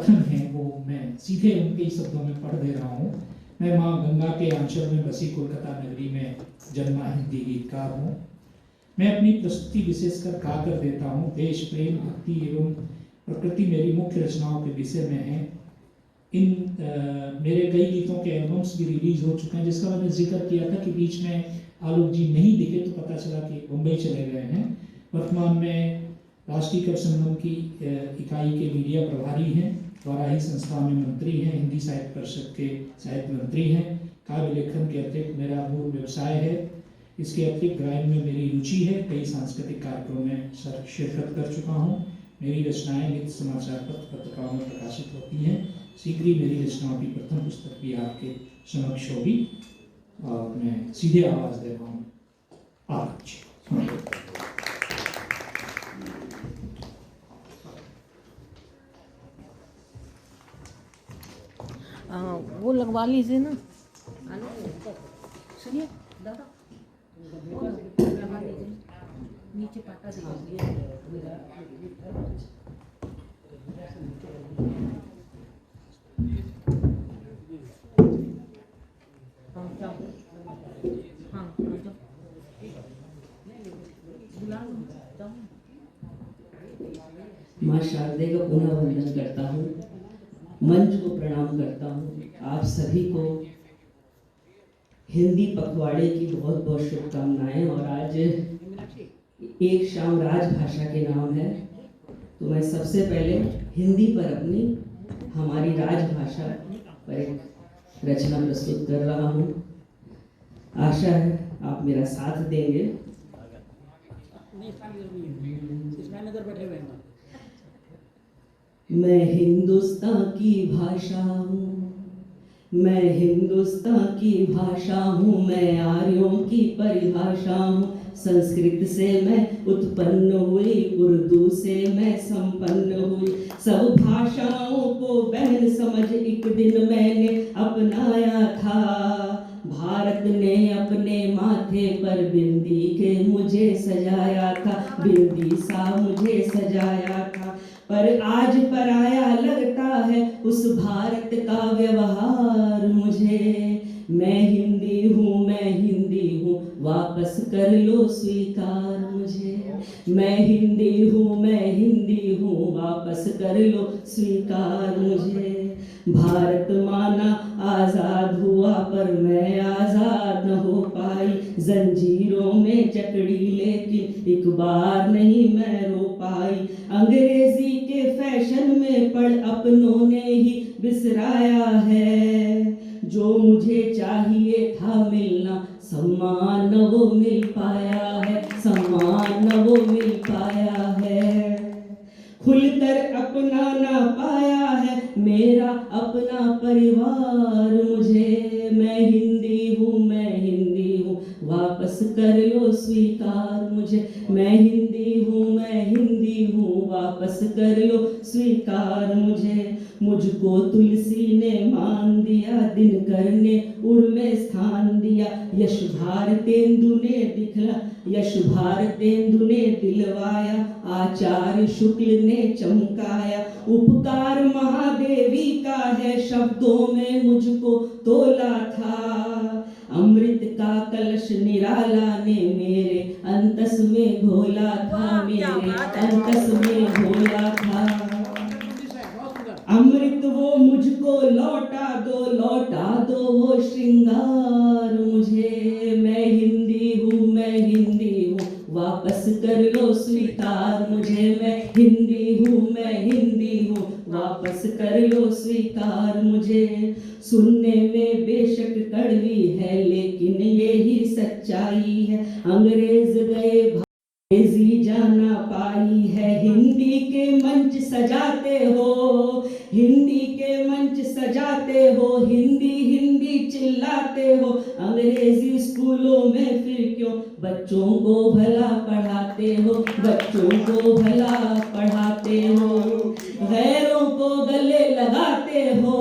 कथन हैं वो मैं सीधे उनके ही शब्दों में पढ़ दे रहा हूँ। मैं माँ गंगा के आंचल में बसी कोलकाता नगरी में जन्मा हिंदी गीतकार हूँ। मैं अपनी प्रस्तुति विशेषकर गा कर देता हूँ। देश प्रेम, भक्ति एवं प्रकृति मेरी मुख्य रचनाओं के विषय में है। मेरे कई गीतों के एल्बम्स भी रिलीज हो चुके हैं, जिसका मैंने जिक्र किया था कि बीच में आलोक जी नहीं दिखे तो पता चला कि मुंबई चले गए हैं। वर्तमान में राष्ट्रीय कवि संगम की इकाई के मीडिया प्रभारी हैं, वाराही संस्था में मंत्री हैं, हिंदी साहित्य परिषद के साहित्य मंत्री हैं। काव्य लेखन के अतिरिक्त मेरा मूल व्यवसाय है। इसके अतिरिक्त गायन में मेरी रुचि है। कई सांस्कृतिक कार्यक्रमों में शिरकत कर चुका हूँ। मेरी रचनाएं नित्य समाचार पत्र पत्रिकाओं में प्रकाशित होती हैं। शीघ्र ही मेरी रचनाओं की प्रथम पुस्तक भी आपके समक्ष होगी और मैं सीधे आवाज दे रहा हूँ। वो लगवा लीजिए ना, सुनिए दादा, वो लगवा लीजिए, नीचे पाटा दीजिए। माँ शारदे का पुनः वंदन करता हूँ, मंच को प्रणाम करता हूँ। आप सभी को हिंदी पखवाड़े की बहुत बहुत शुभकामनाएं। और आज एक शाम राजभाषा के नाम है, तो मैं सबसे पहले हिंदी पर अपनी हमारी राजभाषा पर एक रचना प्रस्तुत कर रहा हूँ। आशा है आप मेरा साथ देंगे। मैं हिंदुस्तान की भाषा हूँ, मैं हिंदुस्तान की भाषा हूँ, मैं आर्यों की परिभाषा हूँ। संस्कृत से मैं उत्पन्न हुई, उर्दू से मैं संपन्न हुई। सब भाषाओं को बहन समझ एक दिन मैंने अपनाया था। भारत ने अपने माथे पर बिंदी के मुझे सजाया था, बिंदी सा मुझे सजाया था। पर आज पराया लगता है उस भारत का व्यवहार मुझे। मैं हिंदी हूँ, मैं हिंदी हूँ, वापस कर लो स्वीकार मुझे। मैं हिंदी हूँ, मैं हिंदी हूँ, वापस कर लो स्वीकार मुझे। भारत माना आजाद हुआ पर मैं आजाद न हो पाई। जंजीरों में जकड़ी लेकिन एक बार नहीं मैं रो पाई। अंग्रेजी के फैशन में पड़ अपनों ने ही बिसराया है। जो मुझे चाहिए था मिलना, सम्मान न वो मिल पाया है, सम्मान न वो मिल पाया है। खुलकर अपना ना पाया है मेरा अपना परिवार मुझे। मैं हिंदी हूँ, मैं हिंदी हूँ, वापस कर लो स्वीकार मुझे। मैं हिंदी हूँ, मैं हिंदी हूँ, वापस कर लो स्वीकार मुझे। मुझको तुलसी ने मान दिया, दिनकर ने उर में स्थान दिया। यश भारतेंदु ने दिखला, यश भारतेंदु ने दिलवाया। आचार्य शुक्ल ने चमकाया। उपकार महादेवी का है, शब्दों में मुझको तोला था। अमृत का कलश निराला ने मेरे अंतस में घोला था, मेरे अंतस में घोला था। अमृत वो मुझको लौटा दो वो श्रृंगार मुझे। मैं हिंदी हूँ, मैं हिंदी हूँ, वापस कर लो स्वीकार मुझे। मैं हिंदी हूँ, मैं हिंदी हूँ, वापस कर लो स्वीकार मुझे। सुनने में बेशक कड़वी है लेकिन यही सच्चाई है। अंग्रेज गए अंग्रेजी जाना पाई है। हिंदी के मंच सजाते हो, हिंदी के मंच सजाते हो, हिंदी हिंदी चिल्लाते हो। अंग्रेजी स्कूलों में फिर क्यों बच्चों को भला पढ़ाते हो, बच्चों को भला पढ़ाते हो। गैरों को गले लगाते हो,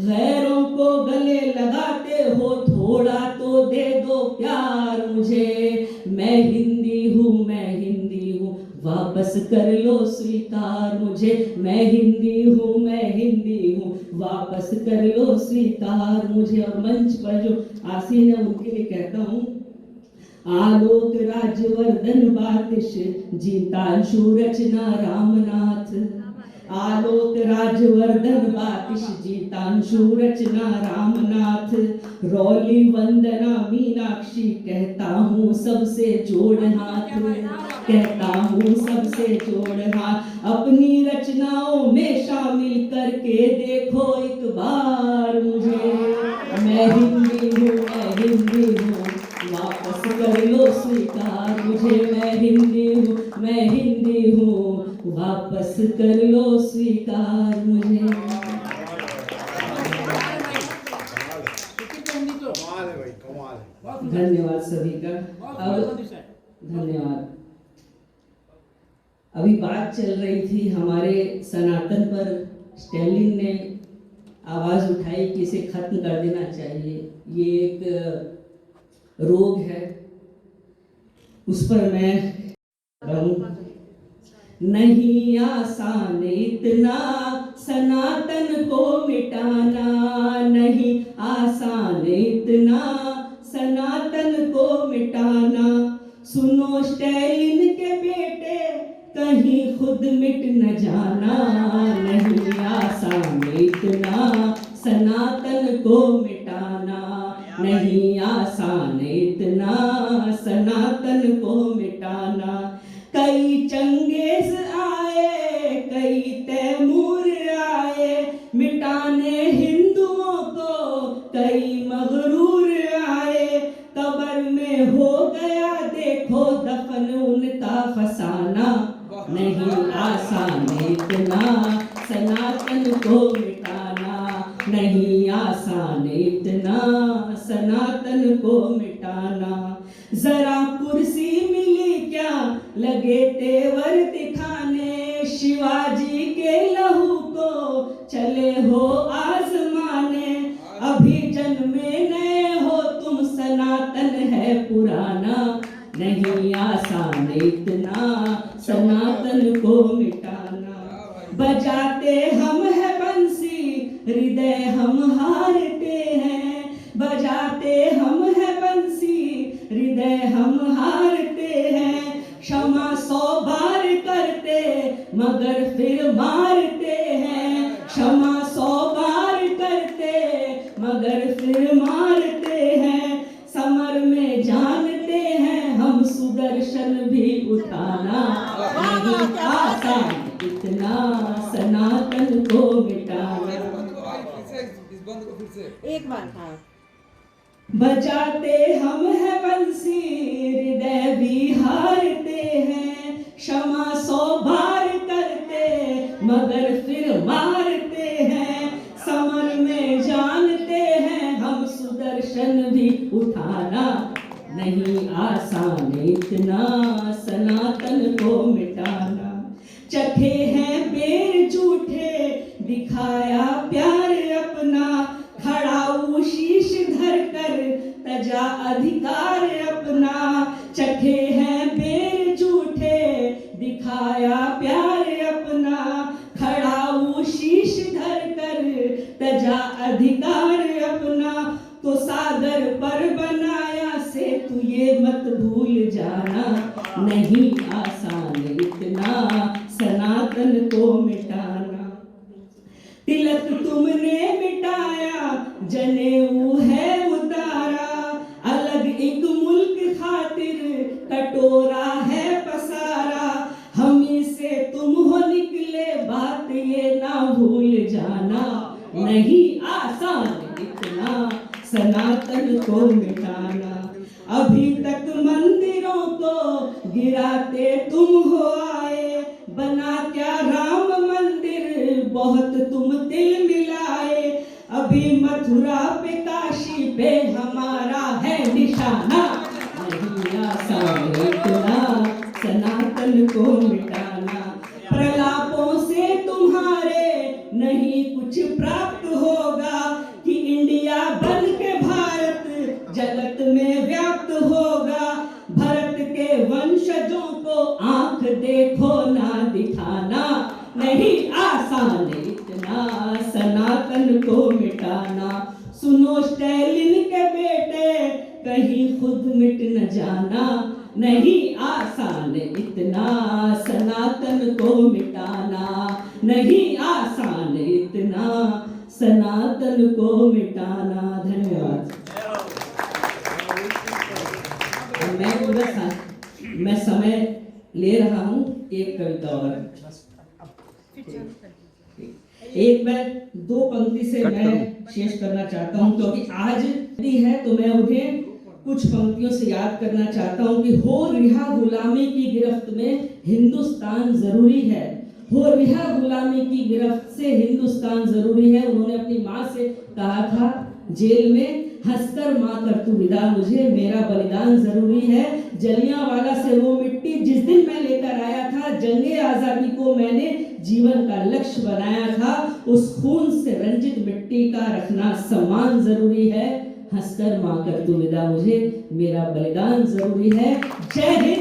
गैरों को गले लगाते हो। थोड़ा तो दे दो प्यार मुझे। मैं हिंदी हूँ, मैं हिंदी हूँ, वापस कर लो स्वीकार मुझे। मैं हिंदी हूँ, मैं हिंदी हूँ, वापस कर लो स्वीकार मुझे। और मंच पर जो आसीन है उनके लिए कहता हूँ, आलोक राजवर्धन बातिश जीतांशु रचना रामनाथ, आलोक राजवर्धन बातिश जीतांशु रचना रामनाथ, रौली वंदना मीनाक्षी कहता हूँ सबसे जोड़ हाथ, कहता हूँ सबसे जोड़ हाथ, अपनी रचनाओं में शामिल करके देखो एक बार मुझे। मैं हिंदी हूँ, मैं हिंदी हूँ, वापस कर लो स्वीकार मुझे। मैं हिंदी हूँ, मैं हिंदी हूँ, वापस कर लो स्वीकार मुझे। कमाल है भाई, कमाल है। धन्यवाद सभी का। अब धन्यवाद। अभी बात चल रही थी हमारे सनातन पर, स्टैलिन ने आवाज उठाई कि इसे खत्म कर देना चाहिए, ये एक रोग है, उस पर मैं रहूं। नहीं आसान इतना सनातन को मिटाना, नहीं आसान इतना सनातन को मिटाना, सुनो स्टैलिन के बेटे कहीं खुद मिट न जाना, नहीं आसान इतना सनातन को मिटाना, नहीं आसान इतना सनातन को मिटाना। कई चंगेज आए, कई तैमूर आए, मिटाने हिंदुओं को कई मगरूर आए, कब्र में हो गया देखो दफन उनका फसाना, नहीं आसान इतना सनातन को मिटाना, नहीं आसान इतना सनातन को मिटाना। जरा कुर्सी मिली क्या लगे तेवर दिखाने, शिवाजी के लहू को चले हो आजमाने, अभी जन्मे नए हो तुम सनातन है पुराना, नहीं आसान इतना सनातन को मिटाना। बजाते हम है बंसी हृदय हम हारते हैं, बजाते हम है बंसी हृदय हम हारते हैं, क्षमा 100 बार करते मगर फिर मारते हैं, क्षमा 100 बार करते मगर फिर मारते हैं, समर में जानते हैं हम सुदर्शन भी उठाना, नहीं आसान इतना सनातन को मिटाना। एक बार था। बजाते हम है बंसी हृदय भी हारते हैं, क्षमा 100 बार करते मगर फिर मारते हैं, समर में जानते हैं हम सुदर्शन भी उठाना, नहीं आसान इतना सनातन को मिटाना। चखे हैं बेर झूठे दिखाया प्यार अपना, खड़ाऊ शीश धर कर तजा अधिकार अपना, चखे हैं बेर झूठे दिखाया प्यार अपना, खड़ाऊ शीश धर कर तजा अधिकार अपना, तो सागर पर बनाया से तू ये मत भूल जाना, नहीं आसान इतना सनातन को मिटाना। तिलक तुमने मिटाया जनेऊ है उतारा, अलग एक मुल्क खातिर कटोरा है पसारा, हमी से तुम हो निकले बात ये ना भूल जाना, नहीं आसान इतना सनातन को मिटाना। अभी तक मंदिरों को गिराते तुम हो आए, बना क्या राम मंदिर बहुत तुम दिल मिलाए, अभी मथुरा पे काशी पे हमारा है निशाना, नहीं आसान इतना सनातन को मिटाना। प्रलापों से तुम्हारे नहीं कुछ प्राप्त होगा, कि इंडिया बन के भारत जगत में व्याप्त होगा, भरत के वंशजों को आंख देखो ना दिखाना, नहीं आसान सनातन को मिटाना। सुनो स्टैलिन के बेटे, कहीं खुद मिट न जाना, नहीं आसान इतना सनातन को मिटाना, नहीं आसान इतना सनातन को मिटाना। धन्यवाद। मैं समय ले रहा हूँ, एक कविता और। एक मैं दो पंक्ति से मैं शेष करना चाहता हूँ, क्योंकि आज है तो मैं उन्हें कुछ पंक्तियों से याद करना चाहता हूँ कि हो रिहा गुलामी की गिरफ्त में हिंदुस्तान जरूरी है, हो रिहा गुलामी की गिरफ्त से हिंदुस्तान जरूरी है। उन्होंने अपनी माँ से कहा था जेल में, हंसकर माँ कर तू विदा, मुझे मेरा बलिदान जरूरी है। जलियांवाला से वो मिट्टी जिस दिन मैं लेकर आया था, जंगे आजादी को मैंने जीवन का लक्ष्य बनाया था, उस खून से रंजित मिट्टी का रखना सम्मान जरूरी है। हंसकर माँ कर तू विदा, मुझे मेरा बलिदान जरूरी है। जय हिंद।